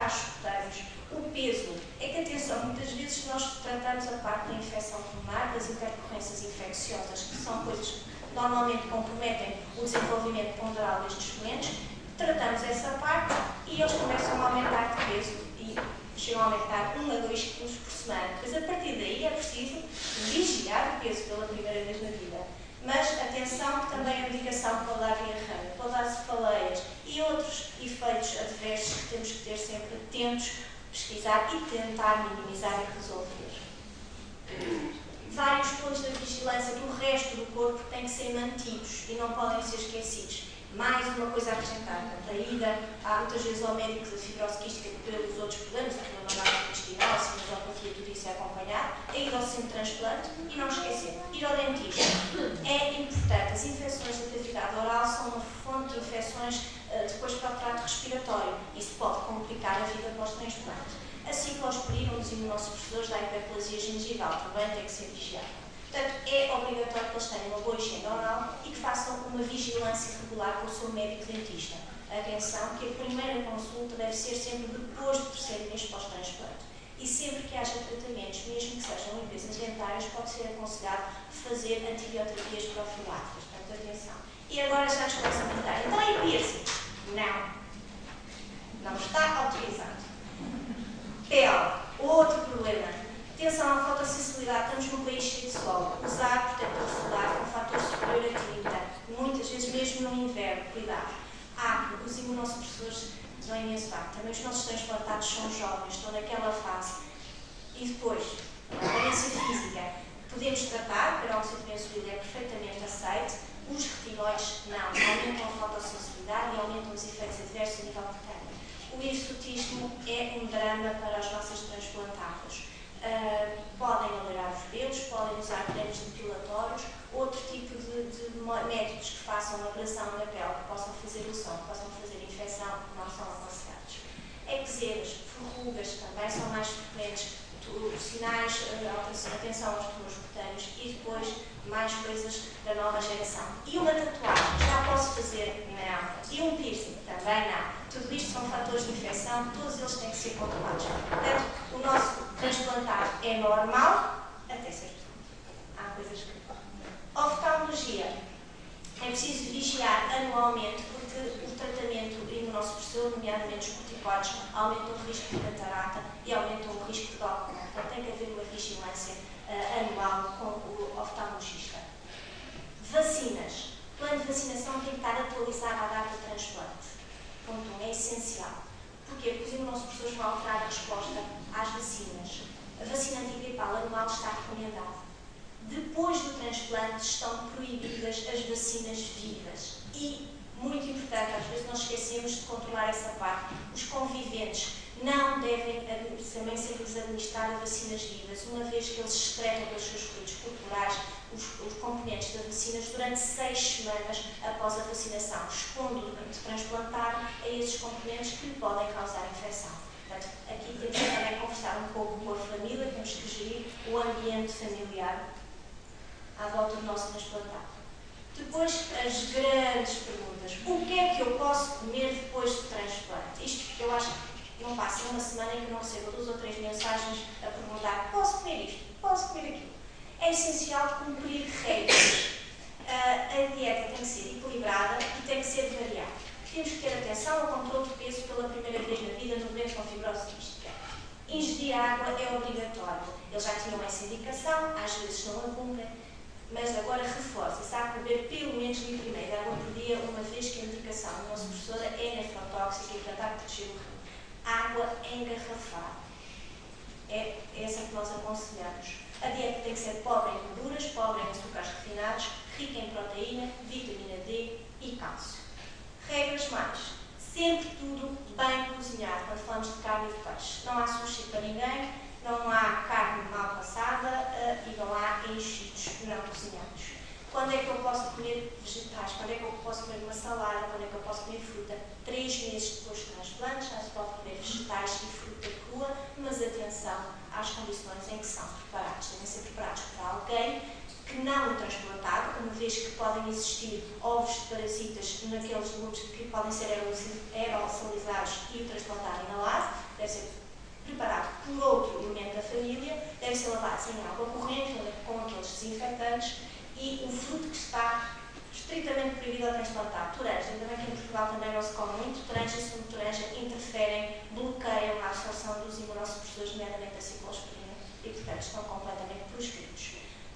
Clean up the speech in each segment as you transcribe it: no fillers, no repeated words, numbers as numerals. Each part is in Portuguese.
escuteiros, o peso. É que, atenção, muitas vezes nós tratamos a parte da infecção pulmonar, das intercorrências infecciosas, que são coisas que normalmente comprometem o desenvolvimento ponderal destes doentes, tratamos essa parte e eles começam a aumentar de peso e chegam a aumentar 1 a 2 kg por semana. Pois a partir daí é preciso vigiar o peso pela primeira vez na vida. Mas atenção que também a medicação para dar diarreia, para dar cefaleias e outros efeitos adversos que temos que ter sempre atentos, pesquisar e tentar minimizar e resolver. Vários pontos da vigilância do resto do corpo têm que ser mantidos e não podem ser esquecidos. Mais uma coisa a acrescentar, a ida muitas vezes ao médico da fibrose quística pelos outros problemas, a problema intestinal, se a neuropatia, tudo isso é acompanhado, a ir ao centro de transplante e não esquecer, ir ao dentista. É importante, as infecções da cavidade oral são uma fonte de infecções depois para o trato respiratório. Isso pode complicar a vida pós-transplante. A ciclosporina, um dos imunossupressores da hiperplasia gengival, também tem que ser vigiado. Portanto, é obrigatório que eles tenham uma boa higiene oral e que façam uma vigilância regular com o seu médico dentista. Atenção que a primeira consulta deve ser sempre depois do 3º mês pós-transplante. E sempre que haja tratamentos, mesmo que sejam limpezas dentárias, pode ser aconselhado fazer antibioterapias profiláticas. Portanto, atenção. E agora já nos começam a perguntar, então é piercing? Não está autorizado. Pele, outro problema. Atenção à fotossensibilidade, estamos num país cheio de sol. Usar protetor solar com fator superior a 30, muitas vezes mesmo no inverno, cuidado. Os imunossupressores dão imenso impacto. Também os nossos transplantados são jovens, estão naquela fase. E depois, a violência física. Podemos tratar, peróxido de benzoílo é perfeitamente aceito. Os retinoides não, aumentam a fotossensibilidade e aumentam os efeitos adversos a nível cutâneo. O hirsutismo é um drama para as nossas transplantadas. Podem aleirar os pelos, podem usar cremes depilatórios, outro tipo de métodos que façam uma abrasão na pele, que possam fazer erosão, que possam fazer infecção, não são aconselhados. Eczemas, verrugas também são mais frequentes, sinais, atenção aos tumores cutâneos e depois mais coisas da nova geração. E uma tatuagem, já posso fazer? Não. E um piercing? Também não. Tudo isto são fatores de infecção, todos eles têm que ser controlados. Portanto, o nosso transplantado é normal, até certo ponto. Há coisas que... Oftalmologia. É preciso vigiar anualmente, porque o tratamento imunossupressor, nomeadamente os corticoides, aumentam o risco de catarata e aumentam o risco de glaucoma. Portanto, tem que haver uma vigilância anual com o oftalmologista. Vacinas. O plano de vacinação tem que estar atualizado à data de transplante. Ponto 1. É essencial. Porquê? Porque os imunossupressores vão alterar a resposta às vacinas. A vacina antigripal anual está recomendada. Depois do transplante estão proibidas as vacinas vivas. E, muito importante, às vezes nós esquecemos de controlar essa parte. Os conviventes não devem também ser-lhes administradas vacinas vivas, uma vez que eles excretam pelos seus fluidos corporais os componentes das vacinas durante 6 semanas após a vacinação, expondo o transplantado a esses componentes que lhe podem causar infecção. Portanto, aqui temos que também conversar um pouco com a família, temos que gerir o ambiente familiar à volta do nosso transplantado. Depois, as grandes perguntas. O que é que eu posso comer depois do transplante? Isto eu acho que não passa uma semana em que não recebo 2 ou 3 mensagens a perguntar: posso comer isto? Posso comer aquilo? É essencial cumprir regras. A dieta tem que ser equilibrada e tem que ser variada. Temos que ter atenção ao controle de peso pela primeira vez na vida no doente com fibrose quística. Ingerir água é obrigatório. Eles já tinham essa indicação, às vezes não a cumprem, mas agora reforça-se. Há que beber pelo menos 1,5 litro de água por dia, uma vez que a indicação da nossa professora é nefrotóxica e tratar de proteger o rim. Água engarrafada. É essa que nós aconselhamos. A dieta tem que ser pobre em gorduras, pobre em açúcares refinados, rica em proteína, vitamina D e cálcio. Regras mais. Sempre tudo bem cozinhado, quando falamos de carne e de peixe. Não há sushi para ninguém, não há carne mal passada e não há enchidos não cozinhados. Quando é que eu posso comer vegetais? Quando é que eu posso comer uma salada? Quando é que eu posso comer fruta? 3 meses depois do transplante já se pode comer vegetais e fruta crua, mas atenção às condições em que são preparados. Devem ser preparados por alguém que não o transplantado, uma vez que podem existir ovos de parasitas naqueles legumes que podem ser aerosolizados e o transplantado inalado, deve ser preparado por outro elemento da família, deve ser lavado sem água corrente, com aqueles desinfetantes, e o fruto que está estritamente proibido a transplantar. Toranjas, ainda bem que em Portugal também não se come muito, toranjas e subtoranja interferem, bloqueiam a absorção dos imunossupressores, nomeadamente a ciclosporina, e portanto estão completamente proscritos.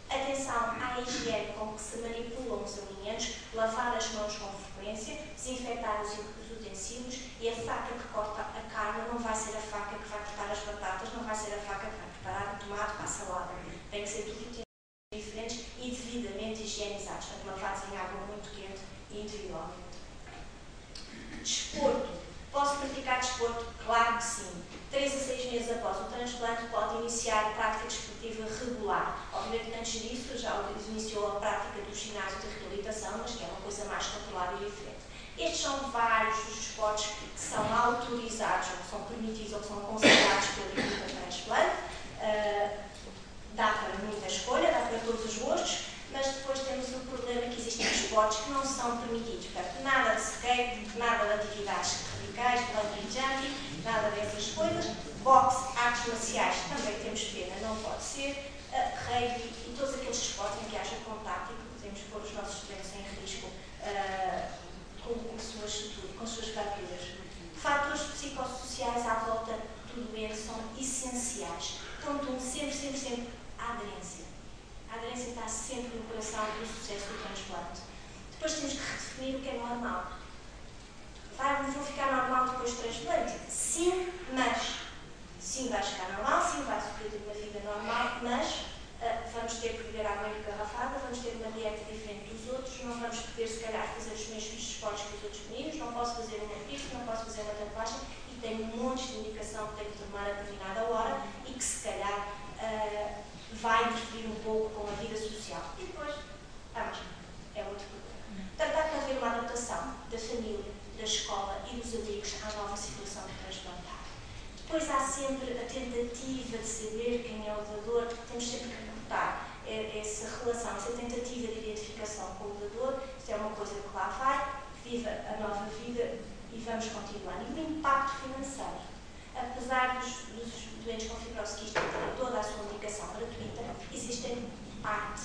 Atenção à higiene com que se manipulam os alimentos, lavar as mãos com frequência, desinfetar os utensílios, e a faca que corta a carne não vai ser a faca que vai cortar as batatas, não vai ser a faca que vai preparar o tomate para a salada. Tem que ser tudo diferentes e devidamente higienizados, portanto lavados em água muito quente e individualmente. Desporto. Posso praticar desporto? Claro que sim. 3 a 6 meses após o transplante pode iniciar a prática desportiva regular. Obviamente antes disso já iniciou a prática do ginásio de reabilitação, mas que é uma coisa mais controlada e diferente. Estes são vários dos desportos que são autorizados, ou que são permitidos, ou que são aconselhados pela equipa de transplante. Dá para muita escolha, dá para todos os gostos, mas depois temos o problema que existem esportes que não são permitidos. Portanto, nada de skate, nada de atividades radicais, bungee jumping, nada dessas coisas. Boxe, artes marciais, também temos pena, não pode ser. Rugby e todos aqueles esportes em que haja contacto e que podemos pôr os nossos estudantes em risco com as suas famílias. Fatores psicossociais à volta do doente são essenciais. Ponto 1, sempre a aderência. A aderência está sempre no coração do sucesso do transplante. Depois temos que redefinir o que é normal. Vou ficar normal depois do transplante? Sim, mas. Sim, vai ficar normal, sim, vai sofrer uma vida normal, mas vamos ter que beber água engarrafada, vamos ter uma dieta diferente dos outros, não vamos poder, se calhar, fazer os mesmos esportes que os outros meninos, não posso fazer uma pista, não posso fazer uma tatuagem, e tenho um monte de indicação que tenho que tomar a determinada hora e que, se calhar, vai interferir um pouco com a vida social. E depois, a máscara. É outro problema. Portanto, há que haver uma adaptação da família, da escola e dos amigos à nova situação de transplantar. Depois há sempre a tentativa de saber quem é o doador, temos sempre que reportar essa relação, essa tentativa de identificação com o doador. Isto é uma coisa que lá vai, viva a nova vida e vamos continuar. E o impacto financeiro. Apesar dos doentes com fibrose quística terem toda a sua medicação gratuita, existem parte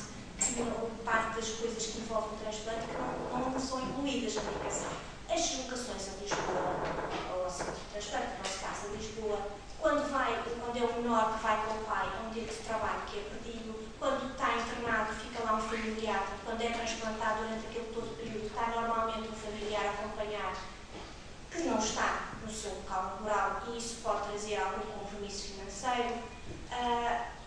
das coisas que envolvem o transplante que não são incluídas na medicação. As deslocações a Lisboa, ou ao centro de transplante, no nosso caso a Lisboa, quando é o menor que vai com o pai a um dia de trabalho que é perdido, quando está internado fica lá um familiar, quando é transplantado durante aquele todo período, está normalmente um familiar acompanhado que não está no seu local laboral e isso pode trazer algum compromisso financeiro.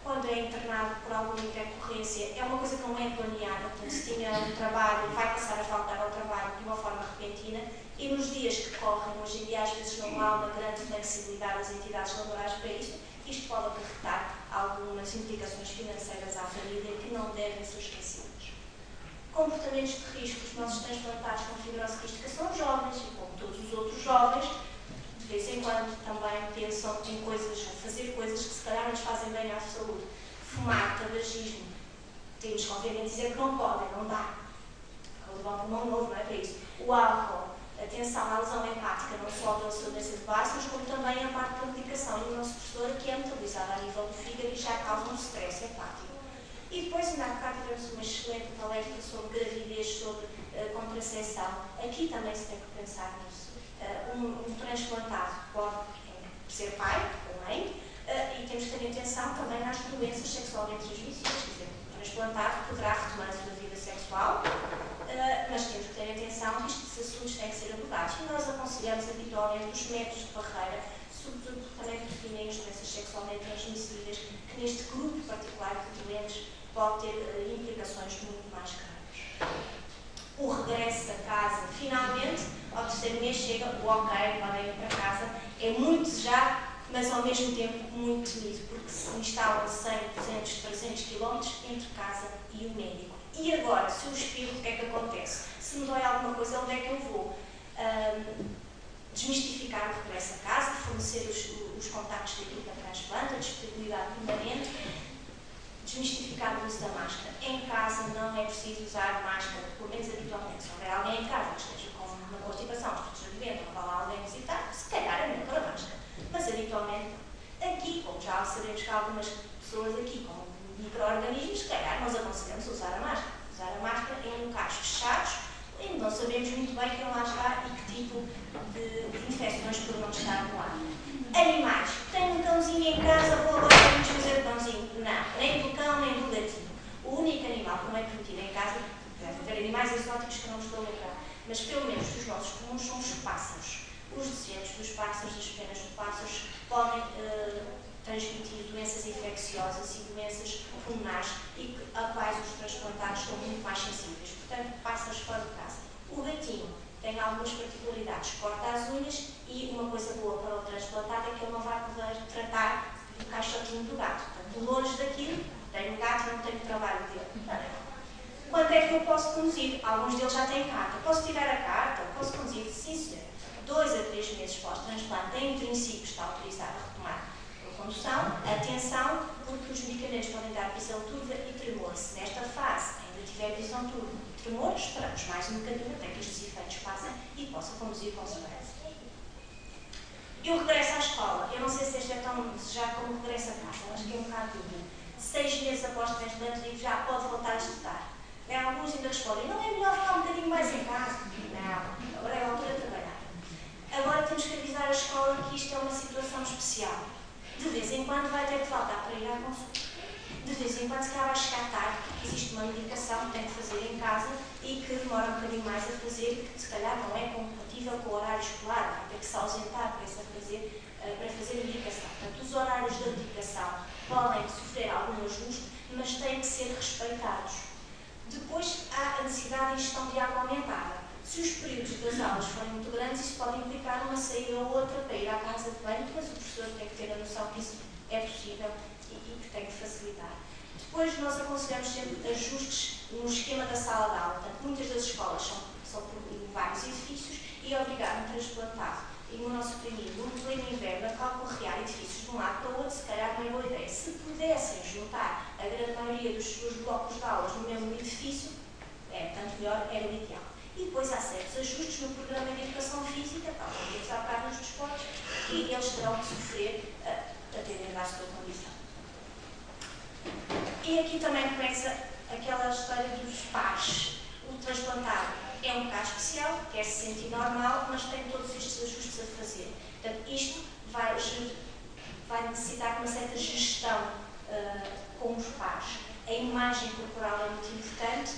Quando é internado por alguma intercorrência, é uma coisa que não é planeada, portanto, se tinha um trabalho, vai passar a faltar ao trabalho de uma forma repentina, e nos dias que correm, hoje em dia, às vezes não há uma grande flexibilidade das entidades laborais para isto, isto pode acarretar algumas implicações financeiras à família que não devem ser esquecidas. Comportamentos de risco. Os nossos transplantados com fibrose quística são jovens, e como todos os outros jovens, de vez em quando também pensam em fazer coisas que se calhar não lhes fazem bem à saúde. Fumar, tabagismo. Temos que obviamente dizer que não podem, não dá. Vou levar um pulmão novo, não é para isso. O álcool, atenção à lesão hepática, não só pela sua doença de base, mas como também a parte da medicação imunossupressora que é metabolizada a nível do fígado e já causa um stress hepático. E depois, ainda há bocado, tivemos uma excelente palestra sobre gravidez, sobre contracepção. Aqui também se tem que pensar nisso. Um transplantado pode ser pai ou mãe e temos que ter atenção também nas doenças sexualmente transmissíveis. Quer dizer, o transplantado poderá retomar a sua vida sexual, mas temos que ter atenção que estes assuntos têm que ser abordados. E nós aconselhamos habitualmente os métodos de barreira, sobretudo também definem as doenças sexualmente transmissíveis, que neste grupo particular de doentes pode ter implicações muito mais graves. O regresso a casa, finalmente, ao terceiro mês chega o ok, podem ir para casa, é muito desejado, mas ao mesmo tempo muito temido, porque se instalam 100, 200, 300 km entre casa e o médico. E agora, se eu espirro, o que é que acontece? Se me dói alguma coisa, onde é que eu vou? Desmistificar o regresso a casa, fornecer os contactos da equipa de transplante, a disponibilidade permanente, desmistificar o uso da máscara. Em casa não é preciso usar máscara, pelo menos habitualmente. Se houver alguém em casa que esteja com uma constipação, que esteja doente, ou vá lá alguém visitar, se calhar é melhor a máscara. Mas mas habitualmente aqui, como já sabemos que há algumas pessoas aqui com micro-organismos, se calhar nós aconselhamos usar a máscara. Usar a máscara em locais fechados, onde não sabemos muito bem quem lá está e que tipo de infecções poderão estar no ar. Animais. Tenho um cãozinho em casa, vou agora fazer cãozinho. Não, nem do cão, nem do gatinho. O único animal que não é permitido em casa, deve haver animais exóticos que não estou a lembrar, mas pelo menos os nossos comuns são os pássaros. Os descendentes dos pássaros, as penas dos pássaros, podem transmitir doenças infecciosas e doenças pulmonares e a quais os transplantados estão muito mais sensíveis. Portanto, pássaros fora de casa. O gatinho tem algumas particularidades, corta as unhas e uma coisa boa para o transplantado é que ele não vai poder tratar do caixotinho do gato. Portanto, longe daquilo, tenho um gato e não tenho trabalho dele. Quando é que eu posso conduzir? Alguns deles já têm carta. Posso tirar a carta? Posso conduzir? Sim, senhor. 2 a 3 meses pós-transplante, em princípio, está autorizado a retomar a condução. Atenção, porque os medicamentos podem dar visão turva e tremor. Se nesta fase ainda tiver visão turva e tremor, esperamos mais um bocadinho até que estes efeitos passem e possa conduzir com segurança. E o regresso à escola. Eu não sei se este é tão desejado como o regresso a casa. Acho que é um bocado dúvida. 6 meses após o transplante, digo já pode voltar a estudar. Alguns ainda respondem, não é melhor ficar um bocadinho mais em casa? Não, agora é a altura de trabalhar. Agora temos que avisar a escola que isto é uma situação especial. De vez em quando vai ter que faltar para ir à consulta. De vez em quando, se calhar vai chegar tarde, porque existe uma medicação que tem que fazer em casa e que demora um bocadinho mais a fazer, se calhar não é compatível com o horário escolar, vai ter que se ausentar para fazer a medicação. Portanto, os horários da medicação podem sofrer algum ajuste, mas têm que ser respeitados. Depois há a necessidade de ingestão de água aumentada. Se os períodos das aulas forem muito grandes, isso pode implicar uma saída ou outra para ir à casa de banho, mas o professor tem que ter a noção que isso é possível e que tem que facilitar. Depois nós aconselhamos sempre ajustes no esquema da sala de aula. Portanto, muitas das escolas são por vários edifícios e obrigar um transplantado imunossuprimido no pleno inverno a calcorrear edifícios de um lado para o outro, se calhar não é boa ideia. Se pudessem juntar a grande maioria dos seus blocos de aulas no mesmo edifício, tanto melhor, era o ideal. E depois há certos ajustes no programa de educação física, tal como temos há bocado nos desportos, e eles terão de sofrer atendendo à sua condição. E aqui também começa aquela história dos pares. O transplantado é um caso especial, quer se sentir normal, mas tem todos estes ajustes a fazer. Portanto, isto vai necessitar de uma certa gestão com os pares. A imagem corporal é muito importante,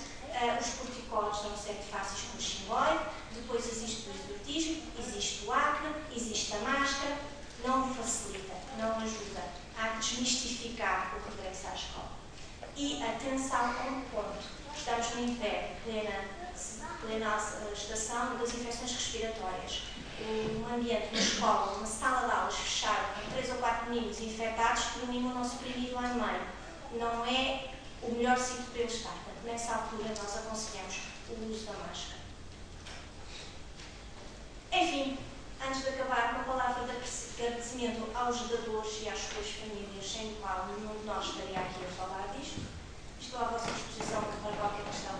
os corticoides são sempre fáceis com o xingoide, depois existe o exotismo, existe o acne, existe a máscara, não facilita, não ajuda. Há que desmistificar o regresso à escola. E atenção a um ponto. Estamos no inverno, plena estação das infecções respiratórias. Um ambiente, uma escola, uma sala de aulas fechada, com 3 ou 4 meninos infectados e um imunossuprimido lá no meio. Não é o melhor sítio para ele estar. Portanto, nessa altura, nós aconselhamos o uso da máscara. Enfim, antes de acabar, uma palavra de agradecimento aos jogadores e às suas famílias, sem o qual nenhum de nós estaria aqui a falar disto. Estou à vossa disposição para qualquer questão.